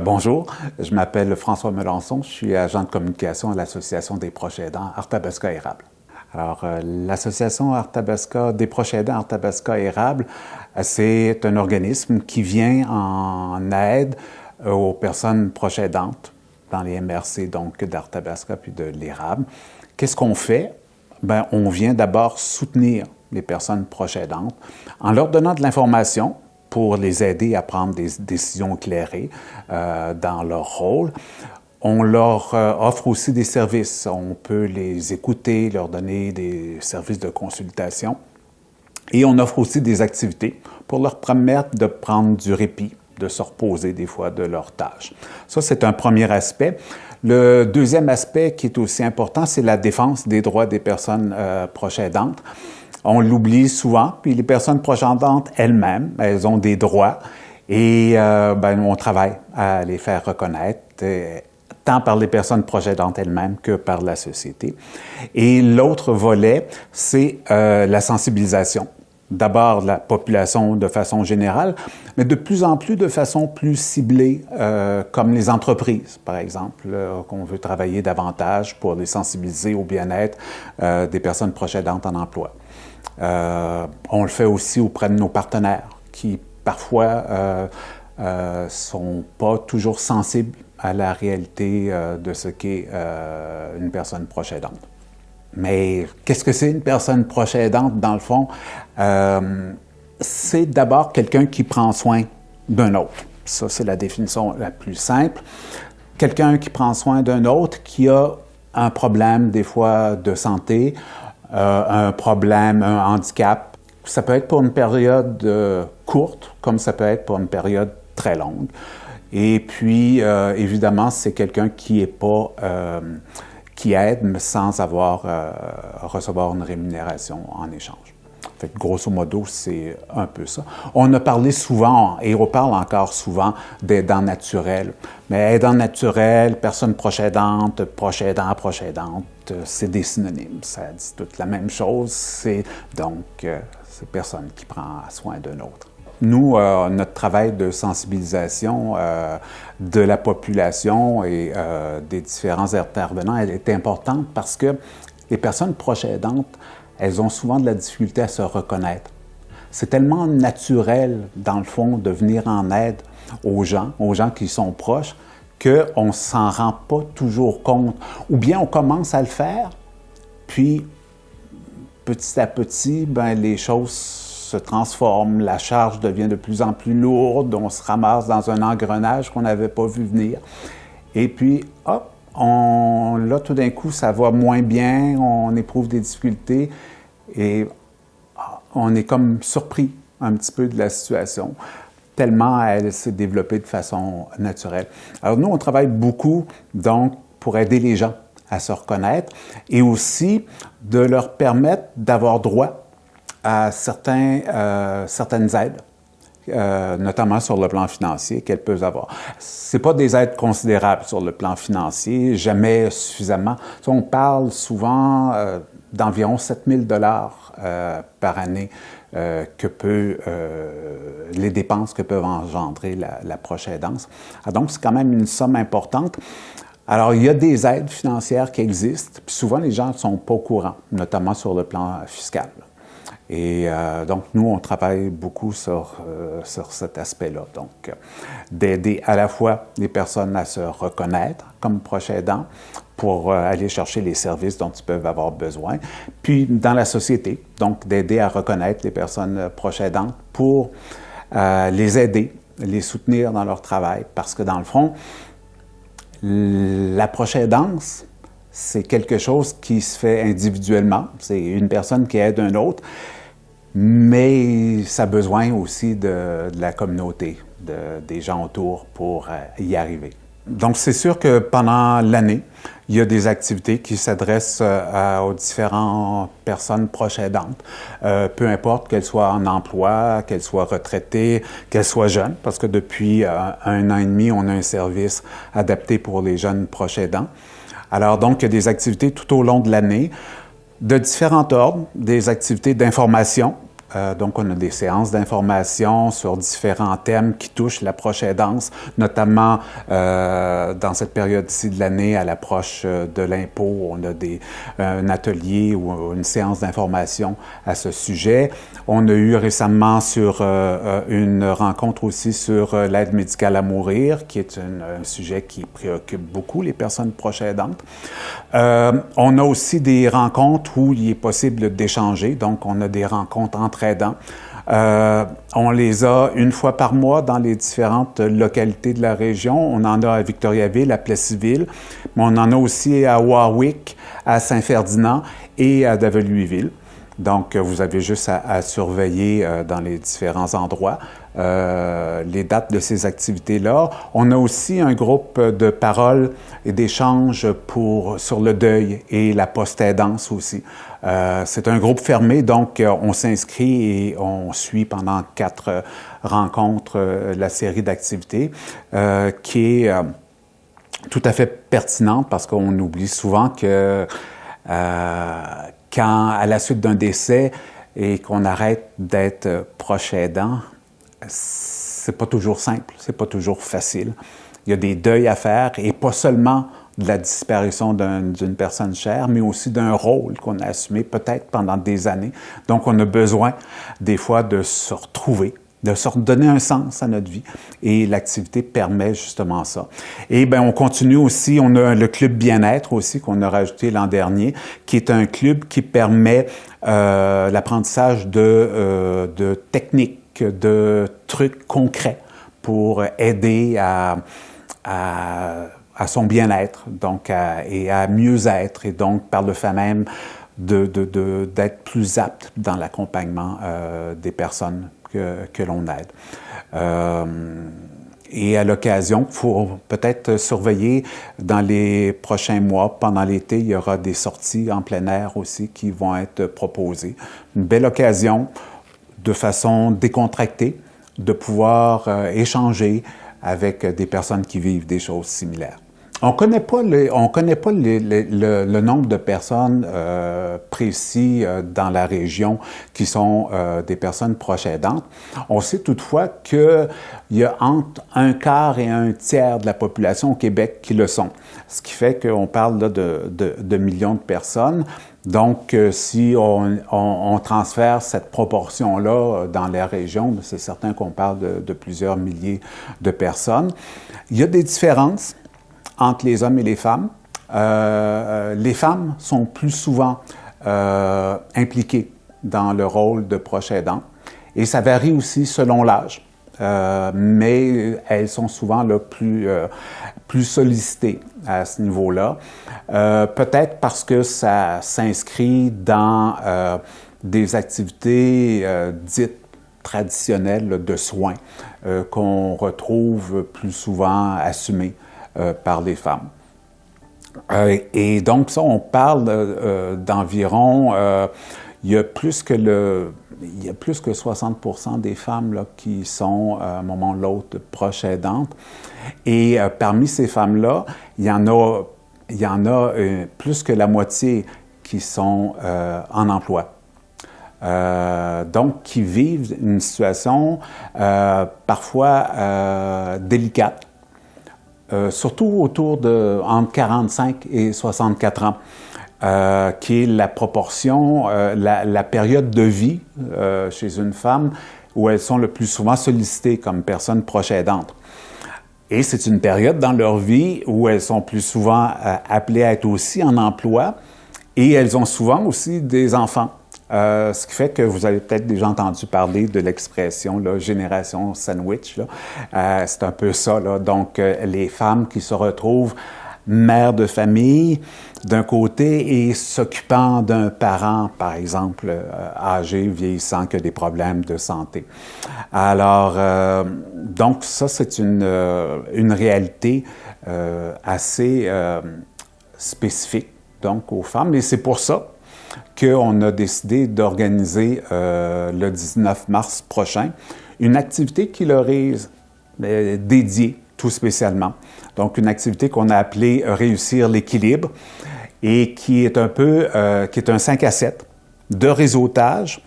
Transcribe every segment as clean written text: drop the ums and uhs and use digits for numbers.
Bonjour, je m'appelle François Melançon, je suis agent de communication à l'Association des proches aidants Arthabasca Érable. L'Association des proches aidants Arthabasca Érable, c'est un organisme qui vient en aide aux personnes proches aidantes dans les MRC donc d'Arthabasca puis de l'Érable. Qu'est-ce qu'on fait? On vient d'abord soutenir les personnes proches aidantes en leur donnant de l'information pour les aider à prendre des décisions éclairées dans leur rôle. On leur offre aussi des services. On peut les écouter, leur donner des services de consultation. Et on offre aussi des activités pour leur permettre de prendre du répit, de se reposer des fois de leurs tâches. Ça, c'est un premier aspect. Le deuxième aspect qui est aussi important, c'est la défense des droits des personnes proches aidantes. On l'oublie souvent, puis les personnes proches aidantes elles-mêmes, elles ont des droits et on travaille à les faire reconnaître, tant par les personnes proches aidantes elles-mêmes que par la société. Et l'autre volet, c'est la sensibilisation. D'abord, la population de façon générale, mais de plus en plus de façon plus ciblée, comme les entreprises, par exemple, qu'on veut travailler davantage pour les sensibiliser au bien-être des personnes proches aidantes en emploi. On le fait aussi auprès de nos partenaires qui, parfois, sont pas toujours sensibles à la réalité de ce qu'est une personne proche aidante. Mais qu'est-ce que c'est une personne proche aidante, dans le fond? C'est d'abord quelqu'un qui prend soin d'un autre. Ça, c'est la définition la plus simple. Quelqu'un qui prend soin d'un autre qui a un problème, des fois, de santé, un problème, un handicap. Ça peut être pour une période courte, comme ça peut être pour une période très longue. Et puis, évidemment, c'est quelqu'un qui qui aide, mais sans recevoir une rémunération en échange. Fait que, grosso modo, c'est un peu ça. On a parlé souvent, et on parle encore souvent, d'aidants naturels. Mais aidants naturels, personnes proches aidantes, proches aidants, proches aidantes, c'est des synonymes. Ça dit toute la même chose. C'est personne qui prend soin d'un autre. Nous, notre travail de sensibilisation de la population et des différents intervenants, elle est importante parce que les personnes proches aidantes, elles ont souvent de la difficulté à se reconnaître. C'est tellement naturel, dans le fond, de venir en aide aux gens qui sont proches, qu'on ne s'en rend pas toujours compte. Ou bien on commence à le faire, puis petit à petit, les choses se transforment, la charge devient de plus en plus lourde, on se ramasse dans un engrenage qu'on n'avait pas vu venir. Et puis, hop! Là, tout d'un coup, ça va moins bien, on éprouve des difficultés et on est comme surpris un petit peu de la situation, tellement elle s'est développée de façon naturelle. Alors nous, on travaille beaucoup, donc, pour aider les gens à se reconnaître et aussi de leur permettre d'avoir droit à certaines aides, notamment sur le plan financier qu'elles peuvent avoir. C'est pas des aides considérables sur le plan financier, jamais suffisamment. On parle souvent d'environ 7 000 $ par année les dépenses que peuvent engendrer la proche aidance. Donc, c'est quand même une somme importante. Alors, il y a des aides financières qui existent, puis souvent les gens ne sont pas au courant, notamment sur le plan fiscal. Et donc, nous, on travaille beaucoup sur cet aspect-là. Donc, d'aider à la fois les personnes à se reconnaître comme proches aidants pour aller chercher les services dont ils peuvent avoir besoin. Puis, dans la société, donc, d'aider à reconnaître les personnes proches aidantes pour les aider, les soutenir dans leur travail. Parce que, dans le fond, la proche aidance, c'est quelque chose qui se fait individuellement. C'est une personne qui aide un autre. Mais ça a besoin aussi de la communauté, des gens autour pour y arriver. Donc, c'est sûr que pendant l'année, il y a des activités qui s'adressent aux différentes personnes proches aidantes, peu importe qu'elles soient en emploi, qu'elles soient retraitées, qu'elles soient jeunes, parce que depuis 1 an et demi, on a un service adapté pour les jeunes proches aidants. Alors, donc, il y a des activités tout au long de l'année, de différents ordres, des activités d'information, Donc, on a des séances d'information sur différents thèmes qui touchent la proche aidance, notamment dans cette période-ci de l'année, à l'approche de l'impôt. On a un atelier ou une séance d'information à ce sujet. On a eu récemment une rencontre aussi sur l'aide médicale à mourir, qui est un sujet qui préoccupe beaucoup les personnes proches aidantes. On a aussi des rencontres où il est possible d'échanger. Donc, on a des rencontres entre aidants. On les a une fois par mois dans les différentes localités de la région. On en a à Victoriaville, à Plessisville, mais on en a aussi à Warwick, à Saint-Ferdinand et à Daveluy-Ville. Donc, vous avez juste à surveiller dans les différents endroits les dates de ces activités-là. On a aussi un groupe de parole et d'échange sur le deuil et la post-aidance aussi. C'est un groupe fermé, donc on s'inscrit et on suit pendant 4 rencontres la série d'activités qui est tout à fait pertinente parce qu'on oublie souvent que quand, à la suite d'un décès et qu'on arrête d'être proche aidant, c'est pas toujours simple, c'est pas toujours facile. Il y a des deuils à faire et pas seulement de la disparition d'une personne chère, mais aussi d'un rôle qu'on a assumé peut-être pendant des années. Donc, on a besoin des fois de se retrouver, de se redonner un sens à notre vie. Et l'activité permet justement ça. Et bien, on continue aussi, on a le club bien-être aussi qu'on a rajouté l'an dernier, qui est un club qui permet l'apprentissage de techniques, de trucs concrets pour aider à son bien-être, donc et à mieux être, et donc par le fait même d'être plus apte dans l'accompagnement des personnes que l'on aide. Et à l'occasion, il faut peut-être surveiller dans les prochains mois, pendant l'été, il y aura des sorties en plein air aussi qui vont être proposées. Une belle occasion, de façon décontractée, de pouvoir échanger avec des personnes qui vivent des choses similaires. On connaît pas le nombre de personnes précis dans la région qui sont des personnes proches aidantes. On sait toutefois qu'il y a entre 1/4 et 1/3 de la population au Québec qui le sont. Ce qui fait qu'on parle là, de millions de personnes. Donc, si on transfère cette proportion-là dans la région, c'est certain qu'on parle de plusieurs milliers de personnes. Il y a des différences entre les hommes et les femmes. Les femmes sont plus souvent impliquées dans le rôle de proche aidant et ça varie aussi selon l'âge. Mais elles sont souvent là, plus sollicitées à ce niveau-là. Peut-être parce que ça s'inscrit dans des activités dites traditionnelles là, de soins qu'on retrouve plus souvent assumées par les femmes. Et donc ça, on parle d'environ, il y a plus que 60% des femmes là, qui sont, à un moment ou l'autre, proches aidantes. Et parmi ces femmes-là, il y en a plus que la moitié qui sont en emploi. Donc, qui vivent une situation parfois délicate. Surtout autour de entre 45 et 64 ans, qui est la proportion, la période de vie chez une femme où elles sont le plus souvent sollicitées comme personnes proches aidantes. Et c'est une période dans leur vie où elles sont plus souvent appelées à être aussi en emploi et elles ont souvent aussi des enfants. Ce qui fait que vous avez peut-être déjà entendu parler de l'expression là, « génération sandwich ». C'est un peu ça. Là. Donc, les femmes qui se retrouvent mères de famille d'un côté et s'occupant d'un parent, par exemple, âgé, vieillissant, qui a des problèmes de santé. Alors, donc ça, c'est une réalité assez spécifique donc, aux femmes. Et c'est pour ça qu'on a décidé d'organiser le 19 mars prochain une activité qui leur est dédiée tout spécialement. Donc, une activité qu'on a appelée « Réussir l'équilibre » et qui est un 5 à 7 de réseautage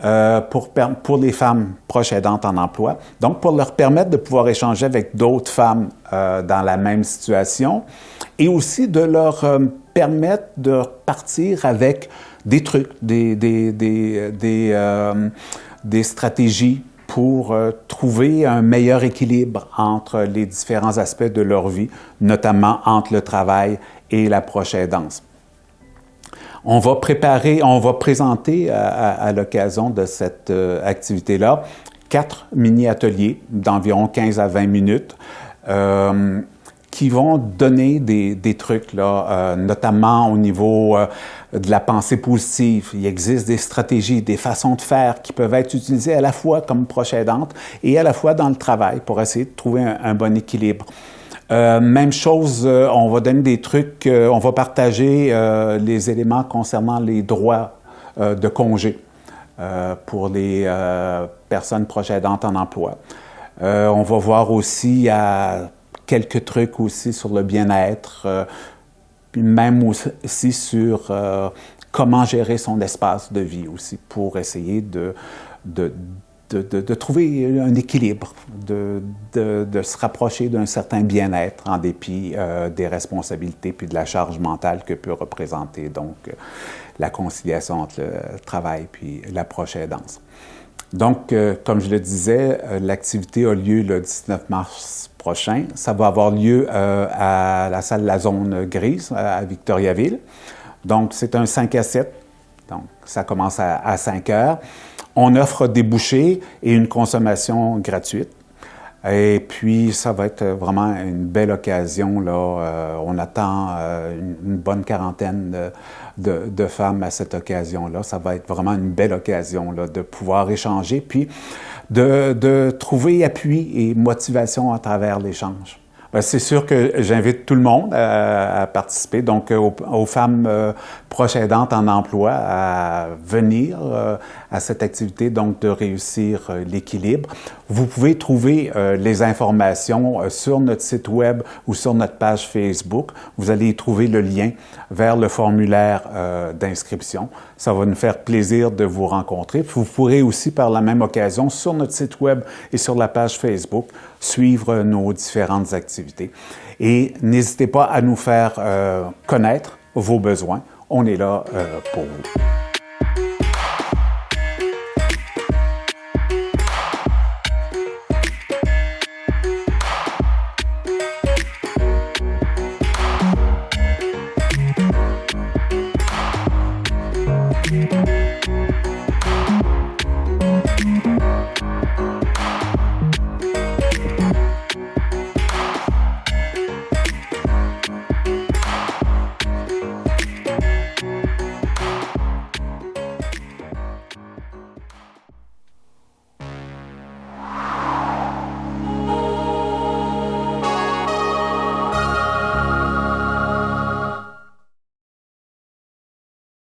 pour les femmes proches aidantes en emploi. Donc, pour leur permettre de pouvoir échanger avec d'autres femmes dans la même situation et aussi de leur permettre de partir avec des trucs, des stratégies pour trouver un meilleur équilibre entre les différents aspects de leur vie, notamment entre le travail et la proche aidance. On va présenter à l'occasion de cette activité-là 4 mini-ateliers d'environ 15 à 20 minutes qui vont donner des trucs, là, notamment au niveau de la pensée positive. Il existe des stratégies, des façons de faire qui peuvent être utilisées à la fois comme proche aidante et à la fois dans le travail pour essayer de trouver un bon équilibre. Même chose, on va donner des trucs, on va partager les éléments concernant les droits de congé pour les personnes proches aidantes en emploi. On va voir aussi quelques trucs aussi sur le bien-être, puis même aussi sur comment gérer son espace de vie aussi pour essayer de trouver un équilibre, de se rapprocher d'un certain bien-être en dépit des responsabilités puis de la charge mentale que peut représenter donc la conciliation entre le travail puis la proche aidance. Donc, comme je le disais, l'activité a lieu le 19 mars prochain. Ça va avoir lieu à la salle La Zone Grise à Victoriaville. Donc, c'est un 5 à 7. Donc, ça commence à 5 heures. On offre des bouchées et une consommation gratuite. Et puis, ça va être vraiment une belle occasion, là. On attend une bonne quarantaine de femmes à cette occasion-là. Ça va être vraiment une belle occasion, là, de pouvoir échanger, puis de trouver appui et motivation à travers l'échange. C'est sûr que j'invite tout le monde à participer, donc aux femmes proches aidantes en emploi à venir à cette activité, donc de réussir l'équilibre. Vous pouvez trouver les informations sur notre site web ou sur notre page Facebook. Vous allez y trouver le lien vers le formulaire d'inscription. Ça va nous faire plaisir de vous rencontrer. Vous pourrez aussi, par la même occasion, sur notre site web et sur la page Facebook, suivre nos différentes activités. Et n'hésitez pas à nous faire connaître vos besoins. On est là pour vous.